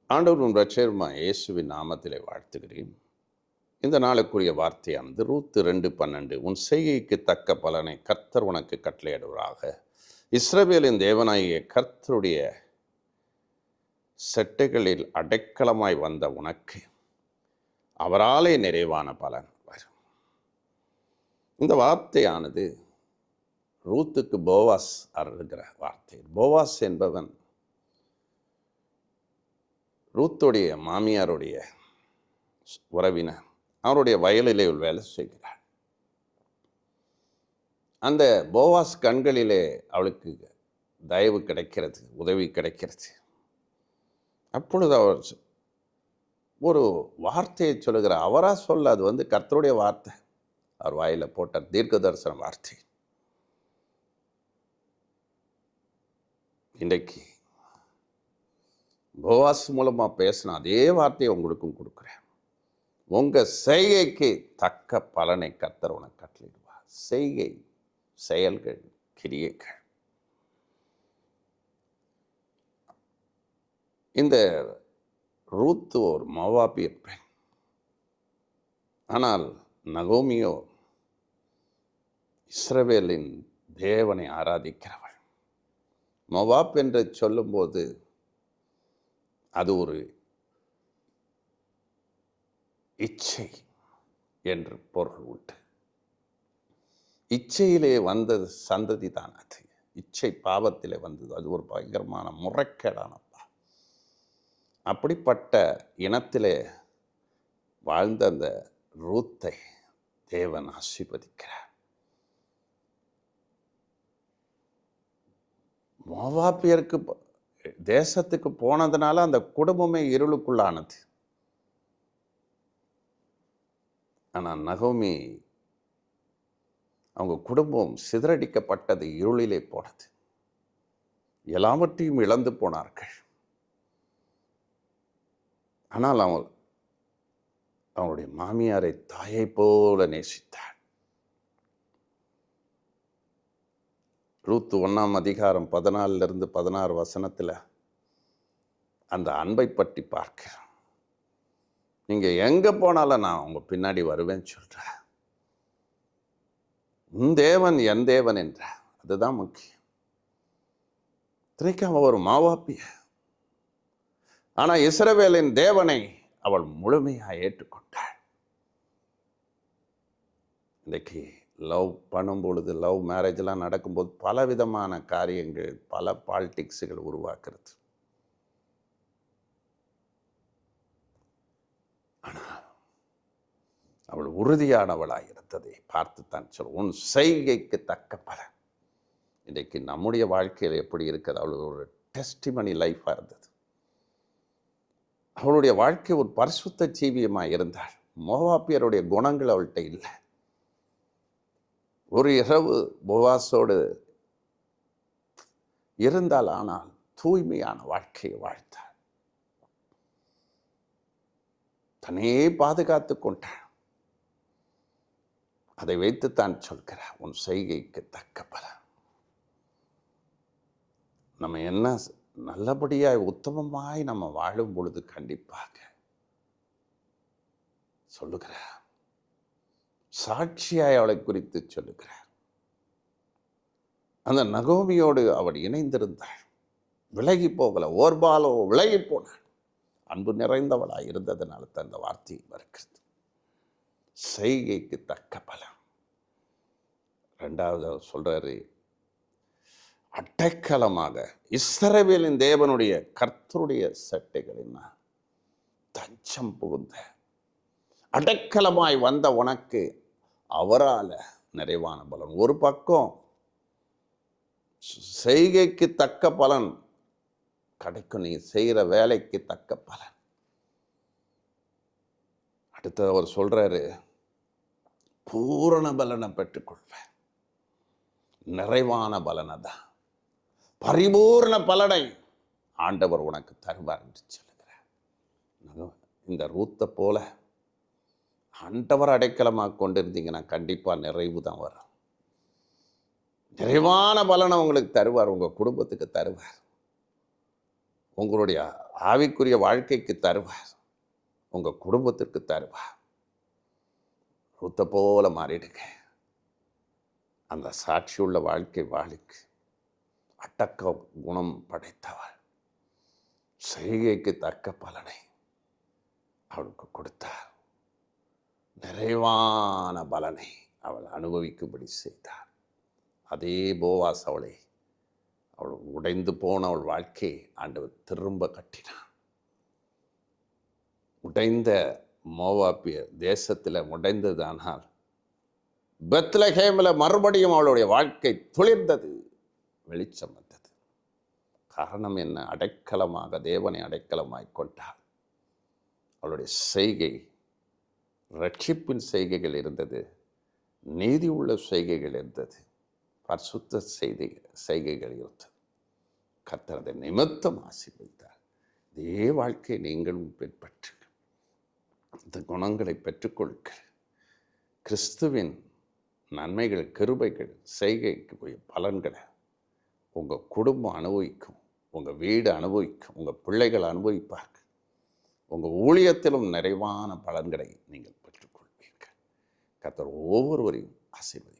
ஆண்டவரும் இரட்சகருமா இயேசுவின் நாமத்திலே வாழ்த்துகிறேன். இந்த நாளுக்குரிய வார்த்தையானது ரூத் 2:12. உன் செய்கைக்கு தக்க பலனை கர்த்தர் உனக்கு கட்டளையிடுவராக. இஸ்ரவேலின் தேவனாகிய கர்த்தருடைய செட்டைகளில் அடைக்கலமாய் வந்த உனக்கு அவராலே நிறைவான பலன் வரும். இந்த வார்த்தையானது ரூத்துக்கு போவாஸ் அருள்கிற வார்த்தை. போவாஸ் என்பவன் ரூத்துடைய மாமியாருடைய உறவினர். அவருடைய வயலிலே வேலை செய்கிறார். அந்த போவாஸ் கண்களிலே அவளுக்கு தயவு கிடைக்கிறது, உதவி கிடைக்கிறது. அப்பொழுது அவர் ஒரு வார்த்தையை சொல்லுகிறார். அவரா சொல்ல, அது கர்த்தருடைய வார்த்தை. அவர் வாயில போட்ட தீர்க்க தரிசன வார்த்தை. இன்றைக்கு போவாஸ் மூலமா பேசின அதே வார்த்தையை உங்களுக்கும் கொடுக்குறேன். உங்க செய்கைக்கு தக்க பலனை கர்த்தர் உனக்கு கட்டளையிடுவார். செய்கை, செயல்கள், கிரியைகள். இந்த ரூத் ஒரு மோவாபியர் பெண். ஆனால் நகோமியோ இஸ்ரவேலின் தேவனை ஆராதிக்கிறவள். மோவாப் என்று சொல்லும்போது அது ஒரு இச்சை என்று பொருள் உண்டு. இச்சையிலே வந்தது சந்ததி தான் அது. இச்சை பாவத்திலே வந்தது. அது ஒரு பயங்கரமான முறைகேடானப்பா. அப்படிப்பட்ட இனத்திலே வாழ்ந்த அந்த ரூத்தை தேவன் ஆசீர்வதிக்கிறார். மோவாபியருக்கு தேசத்துக்கு போனதுனால அந்த குடும்பமே இருளுக்குள்ளானது. ஆனால் நகோமி அவங்க குடும்பம் சிதறடிக்கப்பட்டது, இருளிலே போனது. எல்லாவற்றையும் இழந்து போனார்கள். ஆனால் அவங்களுடைய மாமியாரை தாயை போல நேசித்தார். ரூத் 1:14-16 அந்த அன்பை பற்றி பார்க்கிறோம். நீங்கள் எங்கே போனாலும் நான் உங்கள் பின்னாடி வருவேன்னு சொல்கிறேன். உன் தேவன் என் தேவன் என்ற, அதுதான் முக்கியம். திரைக்கு அவள் ஒரு மாவாப்பிய. ஆனால் இஸ்ரவேலின் தேவனை அவள் முழுமையாக ஏற்றுக்கொண்டாள். இன்றைக்கு லவ் பண்ணும் பொழுது, லவ் மேரேஜெலாம் நடக்கும்போது பலவிதமான காரியங்கள், பல பாலிடிக்ஸுகள் உருவாக்குறது. ஆனால் அவள் உறுதியானவளாக இருந்ததை பார்த்துத்தான் சொல். உன் செய்கைக்கு தக்க பலன். இன்றைக்கு நம்முடைய வாழ்க்கையில் எப்படி இருக்குது? அவள் ஒரு டெஸ்டிமனி லைஃபாக இருந்தது. அவளுடைய வாழ்க்கை ஒரு பரிசுத்த ஜீவியமாக இருந்தாள். மோவாப்பியருடைய குணங்கள் அவள்கிட்ட இல்லை. ஒரு இரவு போவாஸோடு இருந்தால், ஆனால் தூய்மையான வாழ்க்கையை வாழ்த்தாள். தன்னையே பாதுகாத்து கொண்டாள். அதை வைத்துத்தான் சொல்கிறார், உன் செய்கைக்கு தக்க பலன். நம்ம என்ன நல்லபடியாய் உத்தமமாய் நம்ம வாழும் பொழுது கண்டிப்பாக சொல்லுகிறார். சாட்சியாய் அவளை குறித்து சொல்லுகிறார். அந்த நகோமியோடு அவள் இணைந்திருந்தாள். விலகி போகல. ஓர்பாலோ விலகி போனாள். அன்பு நிறைந்தவளாய் இருந்ததுனால தான் அந்த வார்த்தை வருகிறது. செய்கைக்கு தக்க பலன். 2வது சொல்றாரு, அடைக்கலமாக இஸ்ரவேலின் தேவனுடைய கர்த்தருடைய சட்டைகளின் தஞ்சம் புகுந்த அடைக்கலமாய் வந்த உனக்கு அவரால் நிறைவான பலன். ஒரு பக்கம் செய்கைக்கு தக்க பலன் கிடைக்கும், நீ செய்கிற வேலைக்கு தக்க பலன். அடுத்து அவர் சொல்றாரு, பூரண பலனை பெற்றுக்கொள்வேன். நிறைவான பலனை தான், பரிபூர்ண பலனை ஆண்டவர் உனக்கு தருவார் என்று சொல்லுகிறார். இந்த ரூத்தை போல ஆண்டவர் அடைக்கலமாக கொண்டிருந்தீங்கன்னா கண்டிப்பாக நிறைவு தான் வரும். நிறைவான பலனை உங்களுக்கு தருவார், உங்கள் குடும்பத்துக்கு தருவார். உங்களுடைய ஆவிக்குரிய வாழ்க்கைக்கு தருவார், உங்கள் குடும்பத்திற்கு தருவார். ரூத்தை போல மாறிடுங்க. அந்த சாட்சியுள்ள வாழ்க்கை வாழுக்கு. அடக்க குணம் படைத்தவள் செய்கைக்கு தக்க பலனை அவளுக்கு கொடுத்தார். நிறைவான பலனை அவள் அனுபவிக்கும்படி செய்தார். அதே போவாஸ் அவள் உடைந்து போன அவள் வாழ்க்கையை ஆண்டவர் திரும்ப கட்டினான். உடைந்த மோவாபிய தேசத்தில் உடைந்ததானால் பெத்லகேமில் மறுபடியும் அவளுடைய வாழ்க்கை துளிர்ந்தது, வெளிச்சம் வந்தது. காரணம் என்ன? அடைக்கலமாக தேவனை அடைக்கலமாய் கொண்டாள். அவளுடைய செய்கை ரட்சிப்பின் செய்கைகள் இருந்தது, நீதி உள்ள செய்கைகள் இருந்தது, பரிசுத்த செய்கைகள் இருந்தது. கர்த்தர் அதை நிமித்தம் ஆசீர்வதித்தார். இதே வாழ்க்கையை நீங்களும் பின்பற்றுங்கள். இந்த குணங்களை பெற்றுக்கொள்ளுங்கள். கிறிஸ்துவின் நன்மைகள், கிருபைகள், செய்கைக்கு போய் பலன்களை உங்கள் குடும்பம் அனுபவிக்கும், உங்கள் வீடு அனுபவிக்கும், உங்கள் பிள்ளைகள் அனுபவிப்பார்கள். உங்கள் ஊழியத்திலும் நிறைவான பலன்களை நீங்கள் பெற்றுக்கொள்வீர்கள். கர்த்தர் ஒவ்வொருவரையும் ஆசீர்வதிப்பார்.